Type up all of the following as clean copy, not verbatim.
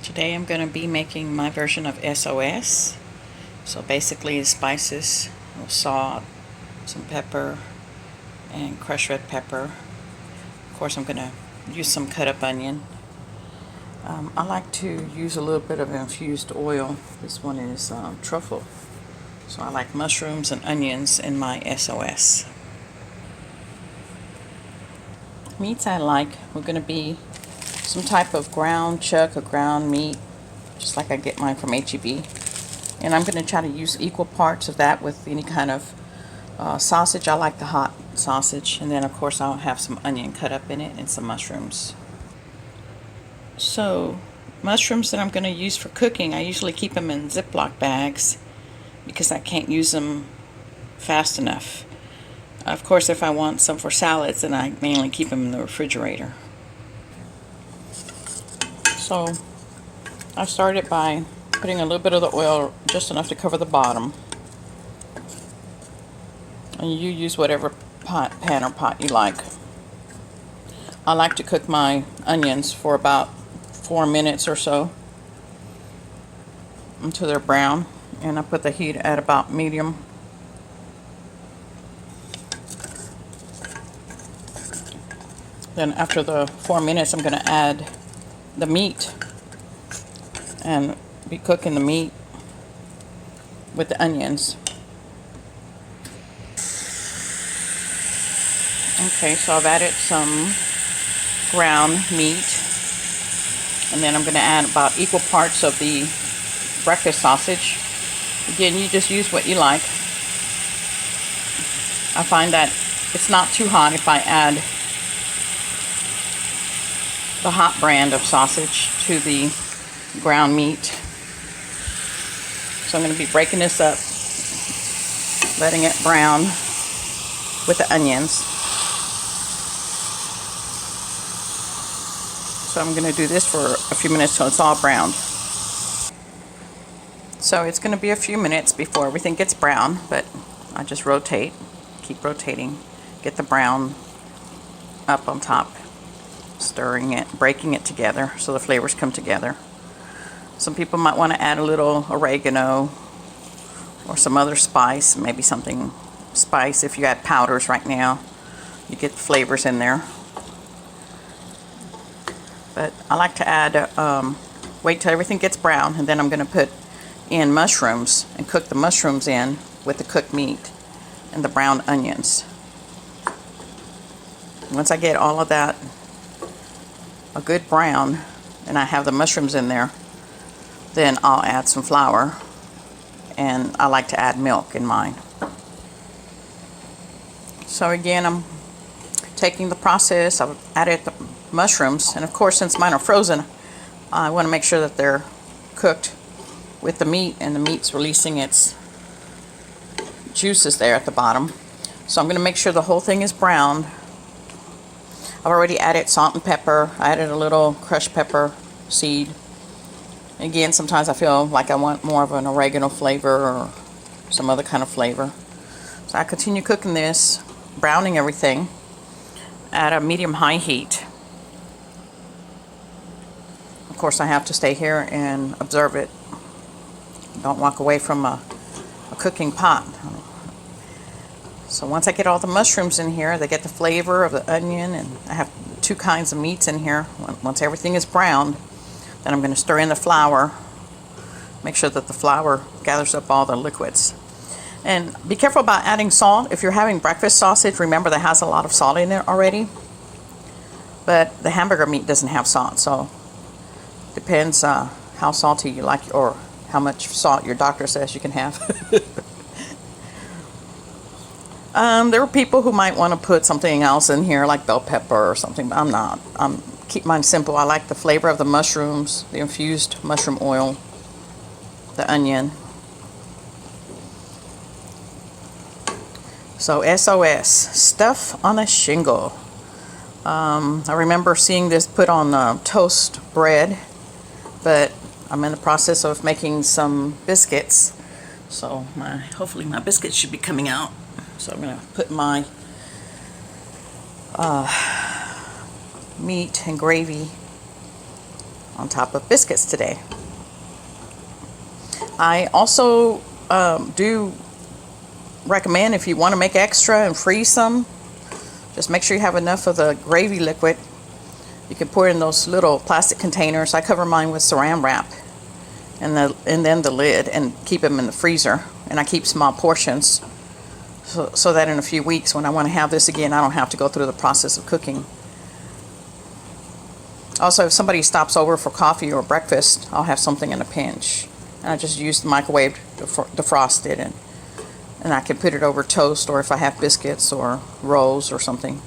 Today I'm going to be making my version of SOS. So basically spices, salt, some pepper, and crushed red pepper. Of course I'm going to use some cut up onion. I like to use a little bit of infused oil. This one is truffle. So I like mushrooms and onions in my SOS. Meats I like, we're going to be some type of ground chuck or ground meat, just like I get mine from HEB. And I'm going to try to use equal parts of that with any kind of sausage. I like the hot sausage. And then of course I'll have some onion cut up in it and some mushrooms. So mushrooms that I'm going to use for cooking, I usually keep them in Ziploc bags because I can't use them fast enough. Of course, if I want some for salads, then I mainly keep them in the refrigerator. So I started by putting a little bit of the oil, just enough to cover the bottom. And you use whatever pan or pot you like. I like to cook my onions for about 4 minutes or so until they're brown. And I put the heat at about medium. Then after the 4 minutes, I'm going to add the meat and be cooking the meat with the onions. Okay, so I've added some ground meat, and then I'm going to add about equal parts of the breakfast sausage. Again, you just use what you like. I find that it's not too hot if I add the hot brand of sausage to the ground meat. So I'm going to be breaking this up, letting it brown with the onions. So I'm going to do this for a few minutes till it's all browned. So it's going to be a few minutes before everything gets brown, but I just rotate, keep rotating, get the brown up on top, stirring it, breaking it together so the flavors come together. Some people might want to add a little oregano or some other spice, maybe something spice. If you add powders right now, you get the flavors in there. But I like to add, wait till everything gets brown, and then I'm going to put in mushrooms and cook the mushrooms in with the cooked meat and the brown onions. Once I get all of that a good brown and I have the mushrooms in there, then I'll add some flour, and I like to add milk in mine. So again, I'm taking the process. I've added the mushrooms, and of course, since mine are frozen, I want to make sure that they're cooked with the meat, and the meat's releasing its juices there at the bottom. So I'm going to make sure the whole thing is browned. I've already added salt and pepper. I added a little crushed pepper seed. Again, sometimes I feel like I want more of an oregano flavor or some other kind of flavor. So I continue cooking this, browning everything at a medium-high heat. Of course, I have to stay here and observe it. Don't walk away from a cooking pot. So once I get all the mushrooms in here, they get the flavor of the onion, and I have 2 kinds of meats in here. Once everything is browned, then I'm going to stir in the flour. Make sure that the flour gathers up all the liquids. And be careful about adding salt. If you're having breakfast sausage, remember that has a lot of salt in it already. But the hamburger meat doesn't have salt, so depends how salty you like, or how much salt your doctor says you can have. There are people who might want to put something else in here, like bell pepper or something, but I'm not. Keep mine simple. I like the flavor of the mushrooms, the infused mushroom oil, the onion. So SOS, stuff on a shingle. I remember seeing this put on toast bread, but I'm in the process of making some biscuits. So hopefully my biscuits should be coming out. So I'm going to put my meat and gravy on top of biscuits today. I also do recommend, if you want to make extra and freeze some, just make sure you have enough of the gravy liquid. You can pour it in those little plastic containers. I cover mine with saran wrap and then the lid, and keep them in the freezer. And I keep small portions so that in a few weeks when I want to have this again, I don't have to go through the process of cooking. Also, if somebody stops over for coffee or breakfast, I'll have something in a pinch. And I just use the microwave to defrost it, and I can put it over toast, or if I have biscuits or rolls or something.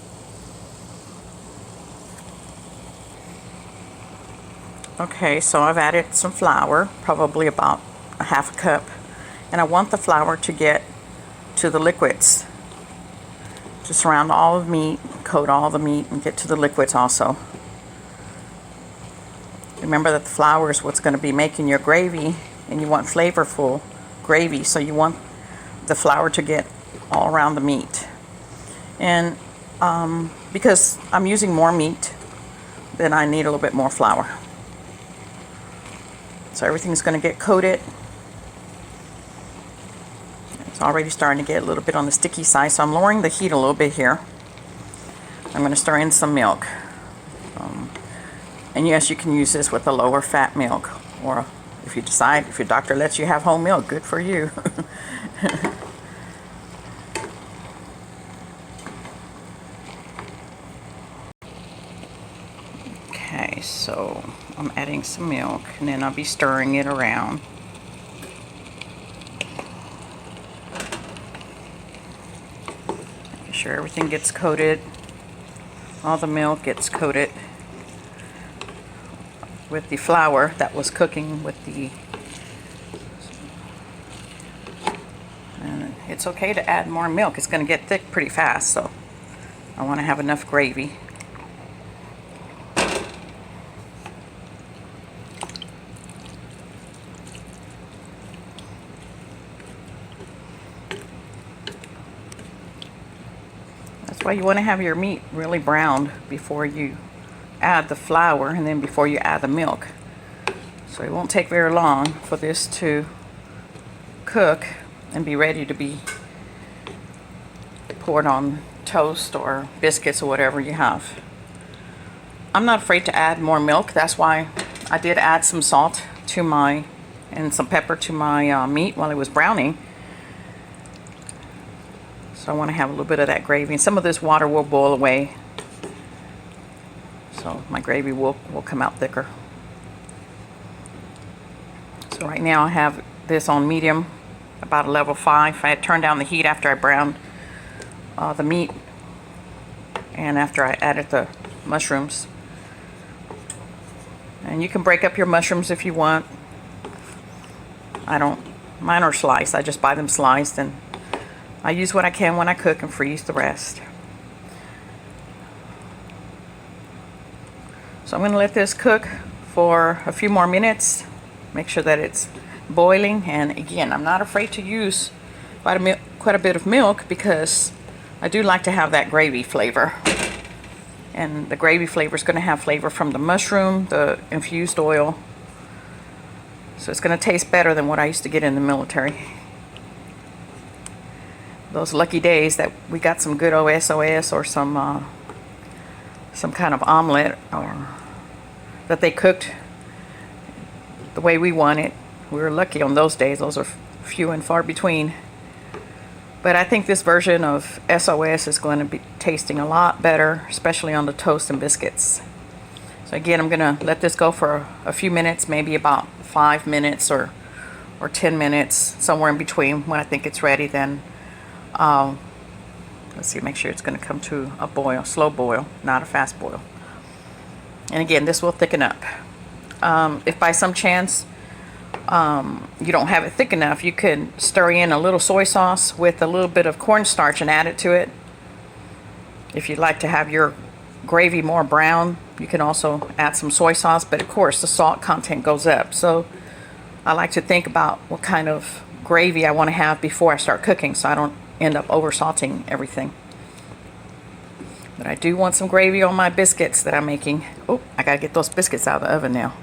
Okay, so I've added some flour, probably about a half a cup, and I want the flour to get to the liquids. Just surround all the meat, coat all the meat, and get to the liquids also. Remember that the flour is what's going to be making your gravy, and you want flavorful gravy, so you want the flour to get all around the meat. And because I'm using more meat, then I need a little bit more flour. So everything's going to get coated. It's already starting to get a little bit on the sticky side, so I'm lowering the heat a little bit here. I'm going to stir in some milk. And yes, you can use this with a lower fat milk, or if you decide, if your doctor lets you have whole milk, good for you. Okay, so I'm adding some milk, and then I'll be stirring it around. Making sure everything gets coated. All the milk gets coated with the flour that was cooking with the... And it's okay to add more milk. It's going to get thick pretty fast, so I want to have enough gravy. That's why you want to have your meat really browned before you add the flour, and then before you add the milk. So it won't take very long for this to cook and be ready to be poured on toast or biscuits or whatever you have. I'm not afraid to add more milk. That's why I did add some salt to my, and some pepper to my meat while it was browning. So I want to have a little bit of that gravy, and some of this water will boil away, so my gravy will come out thicker. So right now I have this on medium, about a level 5. I had turned down the heat after I browned the meat and after I added the mushrooms. And you can break up your mushrooms if you want. I don't, mine are sliced. I just buy them sliced, and I use what I can when I cook and freeze the rest. So I'm going to let this cook for a few more minutes. Make sure that it's boiling. And again, I'm not afraid to use quite a bit of milk, because I do like to have that gravy flavor. And the gravy flavor is going to have flavor from the mushroom, the infused oil. So it's going to taste better than what I used to get in the military. Those lucky days that we got some good SOS or some kind of omelet, or that they cooked the way we want it. We were lucky on those days. Those are few and far between. But I think this version of SOS is going to be tasting a lot better, especially on the toast and biscuits. So again, I'm going to let this go for a few minutes, maybe about 5 minutes or 10 minutes, somewhere in between. When I think it's ready, then let's see, make sure it's going to come to a boil, slow boil, not a fast boil. And again, this will thicken up. If by some chance you don't have it thick enough, you can stir in a little soy sauce with a little bit of cornstarch and add it to it. If you'd like to have your gravy more brown, you can also add some soy sauce, but of course the salt content goes up. So I like to think about what kind of gravy I want to have before I start cooking, so I don't end up over salting everything. But I do want some gravy on my biscuits that I'm making. Oh, I gotta get those biscuits out of the oven now.